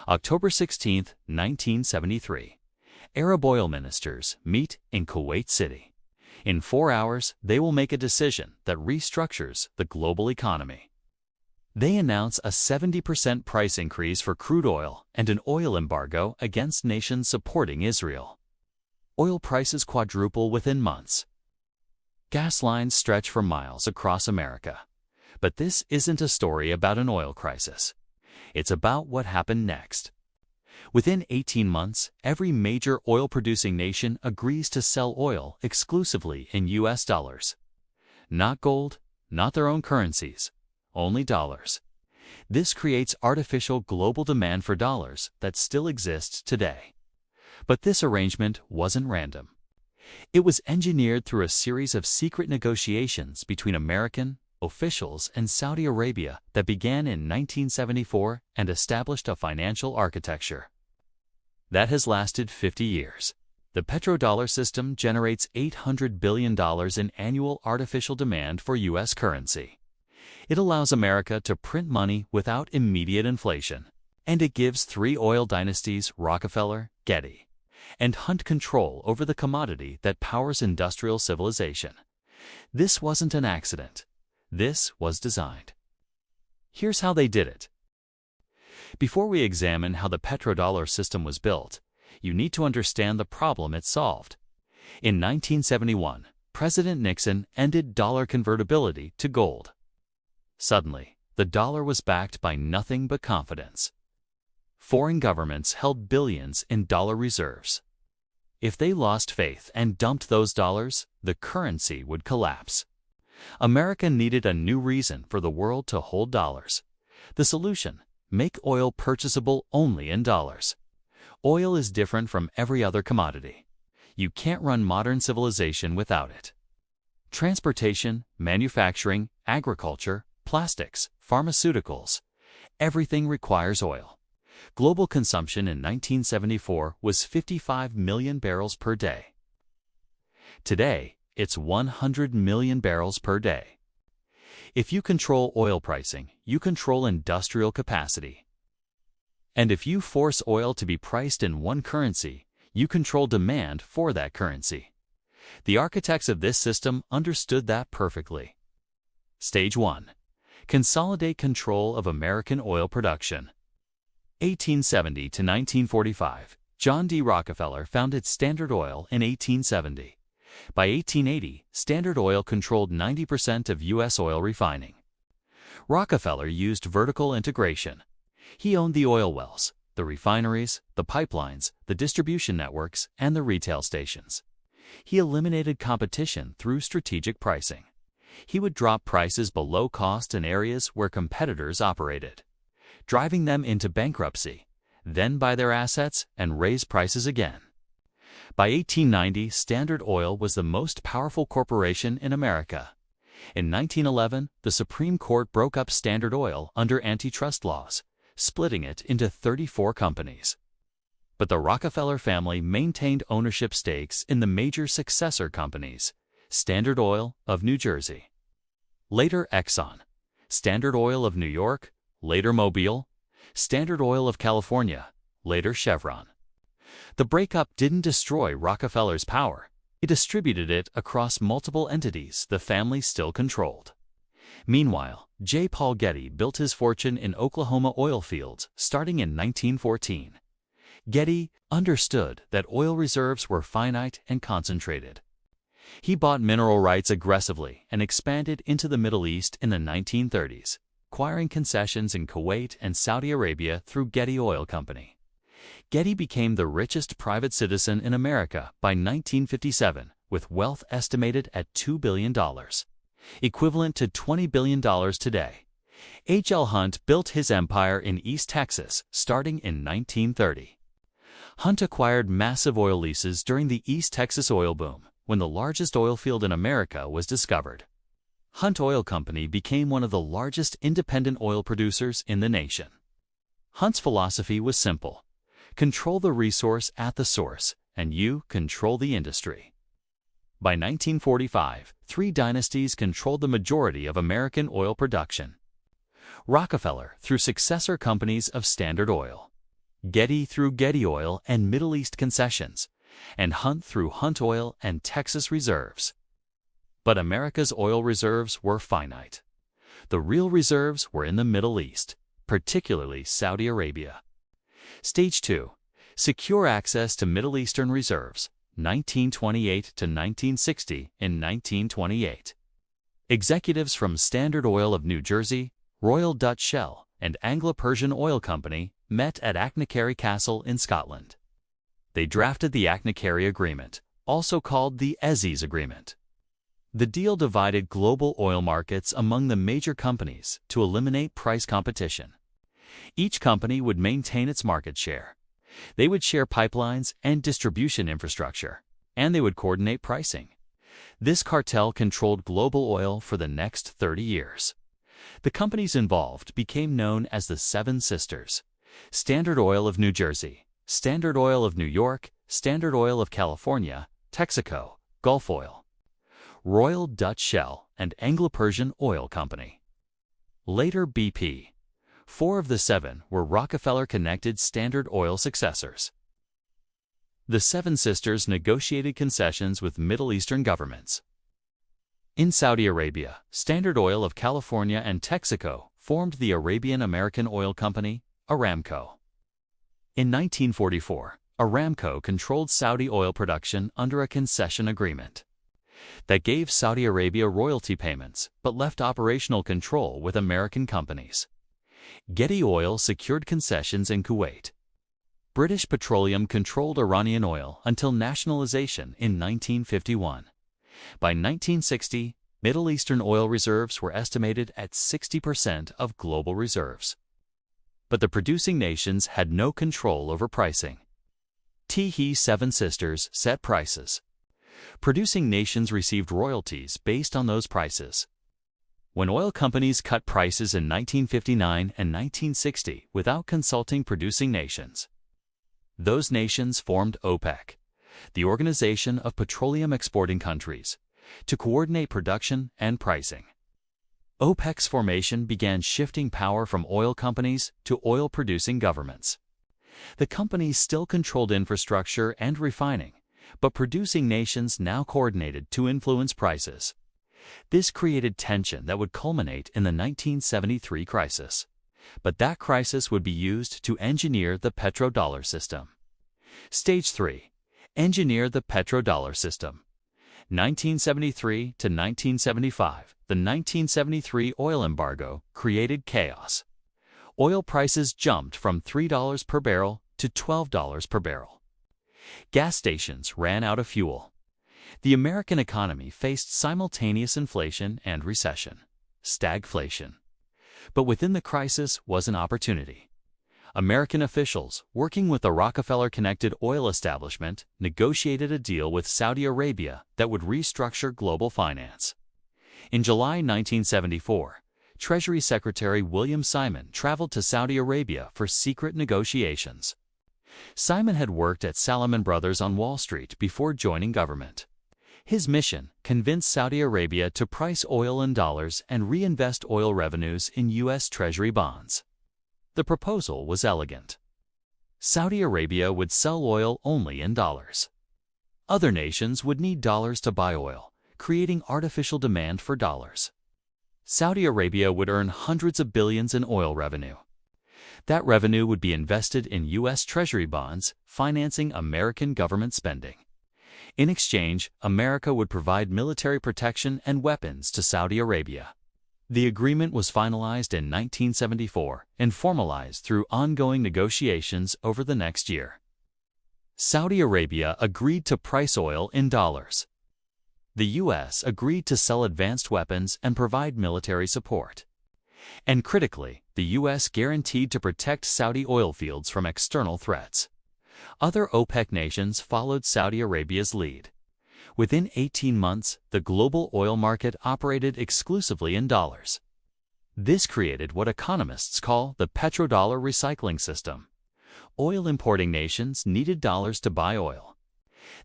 October 16, 1973. Arab oil ministers meet in Kuwait City. In 4 hours, they will make a decision that restructures the global economy. They announce a 70% price increase for crude oil and an oil embargo against nations supporting Israel. Oil prices quadruple within months. Gas lines stretch for miles across America. But this isn't a story about an oil crisis. It's about what happened next. Within 18 months, every major oil-producing nation agrees to sell oil exclusively in U.S. dollars. Not gold, not their own currencies, only dollars. This creates artificial global demand for dollars that still exists today. But this arrangement wasn't random. It was engineered through a series of secret negotiations between American officials and Saudi Arabia that began in 1974 and established a financial architecture that has lasted 50 years. The petrodollar system generates $800 billion in annual artificial demand for U.S. currency. It allows America to print money without immediate inflation. And it gives 3 oil dynasties, Rockefeller, Getty, and Hunt, control over the commodity that powers industrial civilization. This wasn't an accident. This was designed. Here's how they did it. Before we examine how the petrodollar system was built, you need to understand the problem it solved. In 1971, President Nixon ended dollar convertibility to gold. Suddenly, the dollar was backed by nothing but confidence. Foreign governments held billions in dollar reserves. If they lost faith and dumped those dollars, the currency would collapse. America needed a new reason for the world to hold dollars. The solution: make oil purchasable only in dollars. Oil is different from every other commodity. You can't run modern civilization without it. Transportation, manufacturing, agriculture, plastics, pharmaceuticals, everything requires oil. Global consumption in 1974 was 55 million barrels per day. Today, it's 100 million barrels per day. If you control oil pricing, you control industrial capacity. And if you force oil to be priced in one currency, you control demand for that currency. The architects of this system understood that perfectly. Stage 1. Consolidate control of American oil production. 1870 to 1945. John D. Rockefeller founded Standard Oil in 1870. By 1880, Standard Oil controlled 90% of U.S. oil refining. Rockefeller used vertical integration. He owned the oil wells, the refineries, the pipelines, the distribution networks, and the retail stations. He eliminated competition through strategic pricing. He would drop prices below cost in areas where competitors operated, driving them into bankruptcy, then buy their assets and raise prices again. By 1890, Standard Oil was the most powerful corporation in America. In 1911, the Supreme Court broke up Standard Oil under antitrust laws, splitting it into 34 companies. But the Rockefeller family maintained ownership stakes in the major successor companies: Standard Oil of New Jersey, later Exxon; Standard Oil of New York, later Mobil; Standard Oil of California, later Chevron. The breakup didn't destroy Rockefeller's power. It distributed it across multiple entities the family still controlled. Meanwhile, J. Paul Getty built his fortune in Oklahoma oil fields starting in 1914. Getty understood that oil reserves were finite and concentrated. He bought mineral rights aggressively and expanded into the Middle East in the 1930s, acquiring concessions in Kuwait and Saudi Arabia through Getty Oil Company. Getty became the richest private citizen in America by 1957, with wealth estimated at $2 billion, equivalent to $20 billion today. H. L. Hunt built his empire in East Texas starting in 1930. Hunt acquired massive oil leases during the East Texas oil boom, when the largest oil field in America was discovered. Hunt Oil Company became one of the largest independent oil producers in the nation. Hunt's philosophy was simple: control the resource at the source, and you control the industry. By 1945, 3 dynasties controlled the majority of American oil production. Rockefeller through successor companies of Standard Oil, Getty through Getty Oil and Middle East concessions, and Hunt through Hunt Oil and Texas reserves. But America's oil reserves were finite. The real reserves were in the Middle East, particularly Saudi Arabia. Stage 2. Secure access to Middle Eastern reserves, 1928 to 1960 in 1928. Executives from Standard Oil of New Jersey, Royal Dutch Shell, and Anglo-Persian Oil Company met at Achnacarry Castle in Scotland. They drafted the Achnacarry Agreement, also called the Aziz Agreement. The deal divided global oil markets among the major companies to eliminate price competition. Each company would maintain its market share. They would share pipelines and distribution infrastructure, and they would coordinate pricing. This cartel controlled global oil for the next 30 years. The companies involved became known as the Seven Sisters: Standard Oil of New Jersey, Standard Oil of New York, Standard Oil of California, Texaco, Gulf Oil, Royal Dutch Shell, and Anglo-Persian Oil Company. Later BP. 4 of the 7 were Rockefeller-connected Standard Oil successors. The Seven Sisters negotiated concessions with Middle Eastern governments. In Saudi Arabia, Standard Oil of California and Texaco formed the Arabian American Oil Company, Aramco. In 1944, Aramco controlled Saudi oil production under a concession agreement that gave Saudi Arabia royalty payments but left operational control with American companies. Getty Oil secured concessions in Kuwait. British Petroleum controlled Iranian oil until nationalization in 1951. By 1960, Middle Eastern oil reserves were estimated at 60% of global reserves. But the producing nations had no control over pricing. The Seven Sisters set prices. Producing nations received royalties based on those prices. When oil companies cut prices in 1959 and 1960 without consulting producing nations, those nations formed OPEC, the Organization of Petroleum Exporting Countries, to coordinate production and pricing. OPEC's formation began shifting power from oil companies to oil-producing governments. The companies still controlled infrastructure and refining, but producing nations now coordinated to influence prices. This created tension that would culminate in the 1973 crisis. But that crisis would be used to engineer the petrodollar system. Stage 3. Engineer the petrodollar system. 1973 to 1975, the 1973 oil embargo created chaos. Oil prices jumped from $3 per barrel to $12 per barrel. Gas stations ran out of fuel. The American economy faced simultaneous inflation and recession, stagflation. But within the crisis was an opportunity. American officials, working with the Rockefeller-connected oil establishment, negotiated a deal with Saudi Arabia that would restructure global finance. In July 1974, Treasury Secretary William Simon traveled to Saudi Arabia for secret negotiations. Simon had worked at Salomon Brothers on Wall Street before joining government. His mission: convince Saudi Arabia to price oil in dollars and reinvest oil revenues in U.S. Treasury bonds. The proposal was elegant. Saudi Arabia would sell oil only in dollars. Other nations would need dollars to buy oil, creating artificial demand for dollars. Saudi Arabia would earn hundreds of billions in oil revenue. That revenue would be invested in U.S. Treasury bonds, financing American government spending. In exchange, America would provide military protection and weapons to Saudi Arabia. The agreement was finalized in 1974 and formalized through ongoing negotiations over the next year. Saudi Arabia agreed to price oil in dollars. The U.S. agreed to sell advanced weapons and provide military support. And critically, the U.S. guaranteed to protect Saudi oil fields from external threats. Other OPEC nations followed Saudi Arabia's lead. Within 18 months, the global oil market operated exclusively in dollars. This created what economists call the petrodollar recycling system. Oil importing nations needed dollars to buy oil.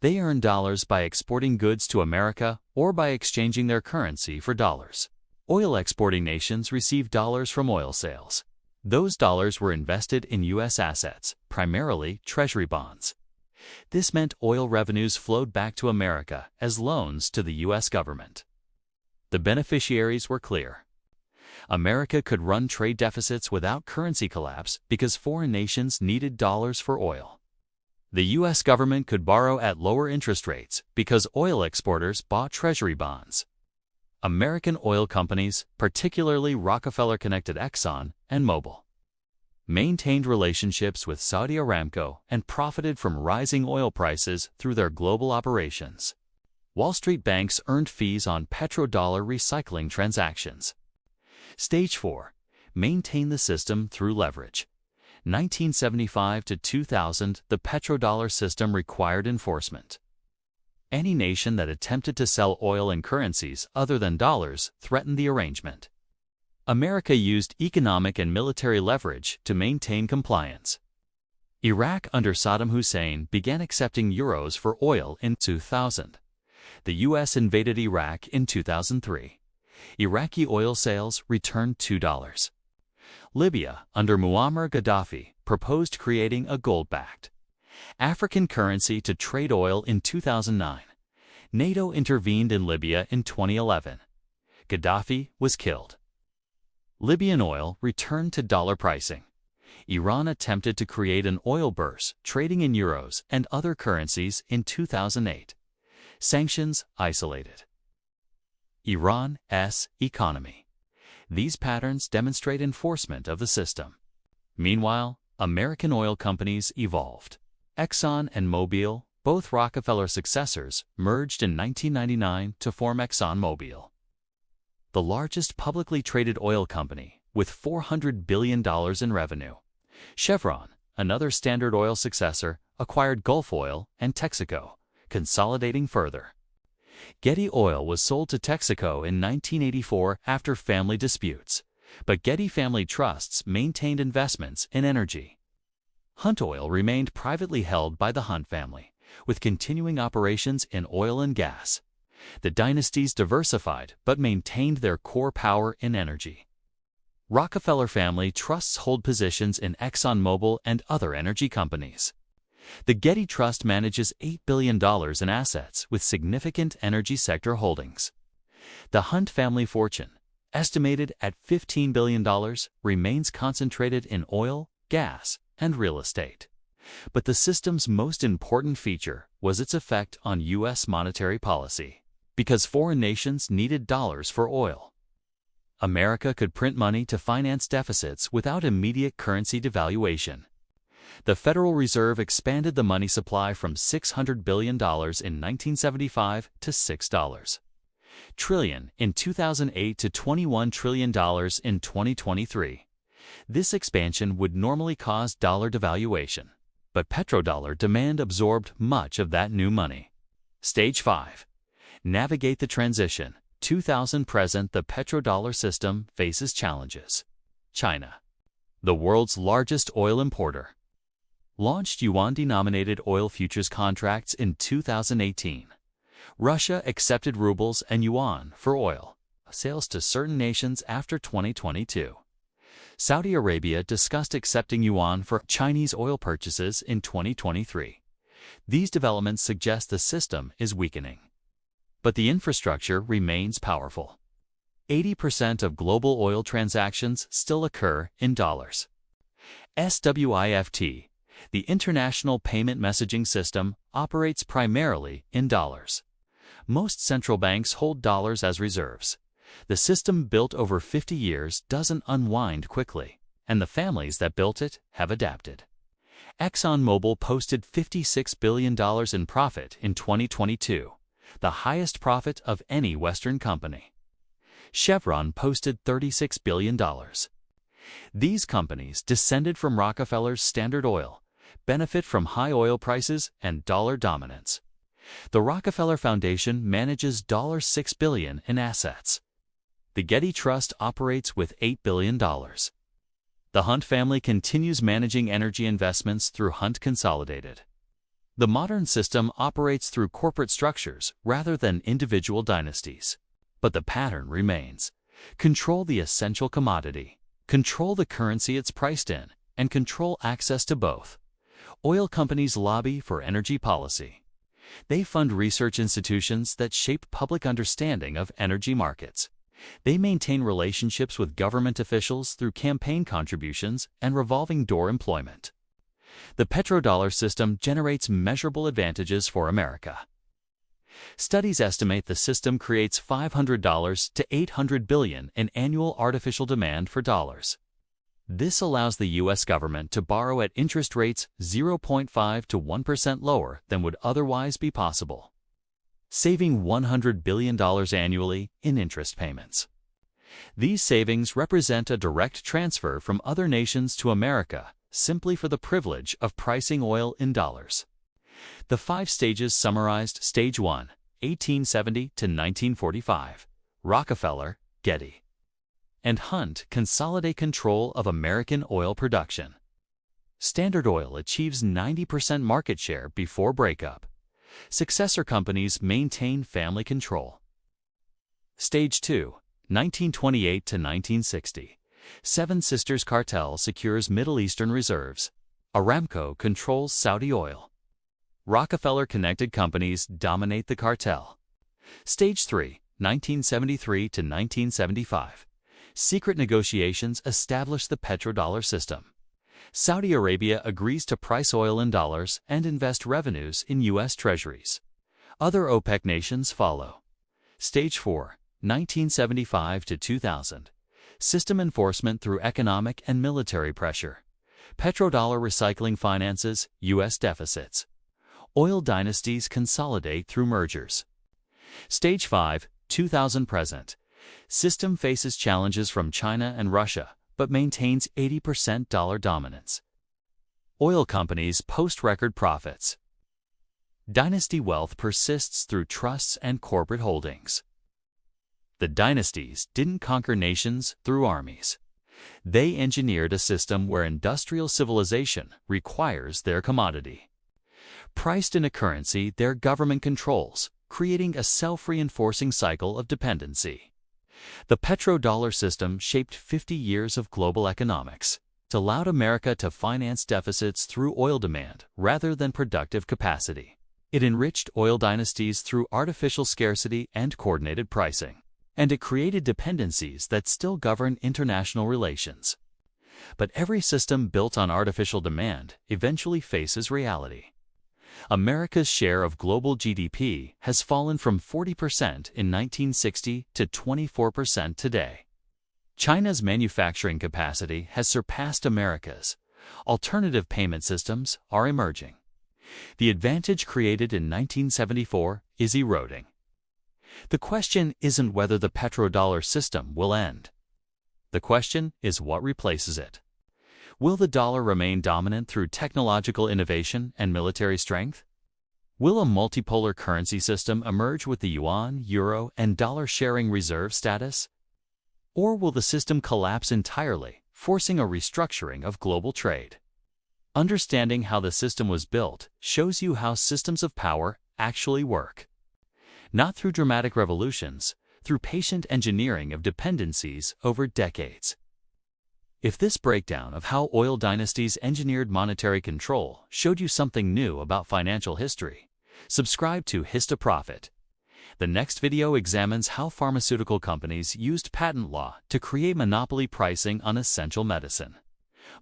They earned dollars by exporting goods to America or by exchanging their currency for dollars. Oil exporting nations received dollars from oil sales. Those dollars were invested in U.S. assets, primarily Treasury bonds. This meant oil revenues flowed back to America as loans to the U.S. government. The beneficiaries were clear. America could run trade deficits without currency collapse because foreign nations needed dollars for oil. The U.S. government could borrow at lower interest rates because oil exporters bought Treasury bonds. American oil companies, particularly Rockefeller-connected Exxon and Mobil, maintained relationships with Saudi Aramco and profited from rising oil prices through their global operations. Wall Street banks earned fees on petrodollar recycling transactions. Stage 4. Maintain the system through leverage. 1975 to 2000, the petrodollar system required enforcement. Any nation that attempted to sell oil in currencies other than dollars threatened the arrangement. America used economic and military leverage to maintain compliance. Iraq under Saddam Hussein began accepting euros for oil in 2000. The U.S. invaded Iraq in 2003. Iraqi oil sales returned $2. Libya under Muammar Gaddafi proposed creating a gold-backed African currency to trade oil in 2009. NATO intervened in Libya in 2011. Gaddafi was killed. Libyan oil returned to dollar pricing. Iran attempted to create an oil bourse trading in euros and other currencies in 2008. Sanctions isolated Iran's economy. These patterns demonstrate enforcement of the system. Meanwhile, American oil companies evolved. Exxon and Mobil, both Rockefeller successors, merged in 1999 to form ExxonMobil, the largest publicly traded oil company with $400 billion in revenue. Chevron, another Standard Oil successor, acquired Gulf Oil and Texaco, consolidating further. Getty Oil was sold to Texaco in 1984 after family disputes, but Getty family trusts maintained investments in energy. Hunt Oil remained privately held by the Hunt family, with continuing operations in oil and gas. The Dynasties diversified but maintained their core power in energy. Rockefeller family trusts hold positions in ExxonMobil and other energy companies. The Getty Trust manages $8 billion in assets with significant energy sector holdings. The Hunt family fortune, estimated at $15 billion, remains concentrated in oil, gas, and real estate. But the system's most important feature was its effect on U.S. monetary policy. Because foreign nations needed dollars for oil, America could print money to finance deficits without immediate currency devaluation. The Federal Reserve expanded the money supply from $600 billion in 1975 to $6 trillion in 2008 to $21 trillion in 2023. This expansion would normally cause dollar devaluation, but petrodollar demand absorbed much of that new money. Stage 5. Navigate the transition. 2000 present, the petrodollar system faces challenges. China, the world's largest oil importer, launched yuan-denominated oil futures contracts in 2018. Russia accepted rubles and yuan for oil sales to certain nations after 2022. Saudi Arabia discussed accepting yuan for Chinese oil purchases in 2023. These developments suggest the system is weakening. But the infrastructure remains powerful. 80% of global oil transactions still occur in dollars. SWIFT, the International Payment Messaging System, operates primarily in dollars. Most central banks hold dollars as reserves. The system, built over 50 years, doesn't unwind quickly, and the families that built it have adapted. ExxonMobil posted $56 billion in profit in 2022, the highest profit of any Western company. Chevron posted $36 billion. These companies, descended from Rockefeller's Standard Oil, benefit from high oil prices and dollar dominance. The Rockefeller Foundation manages $6 billion in assets. The Getty Trust operates with $8 billion. The Hunt family continues managing energy investments through Hunt Consolidated. The modern system operates through corporate structures rather than individual dynasties. But the pattern remains. Control the essential commodity, control the currency it's priced in, and control access to both. Oil companies lobby for energy policy. They fund research institutions that shape public understanding of energy markets. They maintain relationships with government officials through campaign contributions and revolving door employment. The petrodollar system generates measurable advantages for America. Studies estimate the system creates $500 to $800 billion in annual artificial demand for dollars. This allows the U.S. government to borrow at interest rates 0.5 to 1% lower than would otherwise be possible, saving $100 billion annually in interest payments. These savings represent a direct transfer from other nations to America simply for the privilege of pricing oil in dollars. The 5 stages summarized: Stage 1, 1870 to 1945, Rockefeller, Getty, and Hunt consolidate control of American oil production. Standard Oil achieves 90% market share before breakup. Successor companies maintain family control. Stage 2, 1928 to 1960, Seven Sisters cartel secures Middle Eastern reserves. Aramco controls Saudi oil. Rockefeller-connected companies dominate the cartel. Stage 3, 1973 to 1975, secret negotiations establish the petrodollar system. Saudi Arabia agrees to price oil in dollars and invest revenues in U.S. treasuries. Other OPEC nations follow. Stage 4, 1975 to 2000, system enforcement through economic and military pressure. Petrodollar recycling finances U.S. deficits. Oil dynasties consolidate through mergers. Stage 5, 2000 present, system faces challenges from China and Russia, but maintains 80% dollar dominance. Oil companies post record profits. Dynasty wealth persists through trusts and corporate holdings. The dynasties didn't conquer nations through armies. They engineered a system where industrial civilization requires their commodity. Priced in a currency their government controls, creating a self-reinforcing cycle of dependency. The petrodollar system shaped 50 years of global economics. It allowed America to finance deficits through oil demand rather than productive capacity. It enriched oil dynasties through artificial scarcity and coordinated pricing. And it created dependencies that still govern international relations. But every system built on artificial demand eventually faces reality. America's share of global GDP has fallen from 40% in 1960 to 24% today. China's manufacturing capacity has surpassed America's. Alternative payment systems are emerging. The advantage created in 1974 is eroding. The question isn't whether the petrodollar system will end. The question is what replaces it. Will the dollar remain dominant through technological innovation and military strength? Will a multipolar currency system emerge with the yuan, euro, and dollar sharing reserve status? Or will the system collapse entirely, forcing a restructuring of global trade? Understanding how the system was built shows you how systems of power actually work. Not through dramatic revolutions, through patient engineering of dependencies over decades. If this breakdown of how oil dynasties engineered monetary control showed you something new about financial history, subscribe to Histoprofit. The next video examines how pharmaceutical companies used patent law to create monopoly pricing on essential medicine,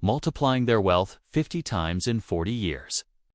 multiplying their wealth 50 times in 40 years.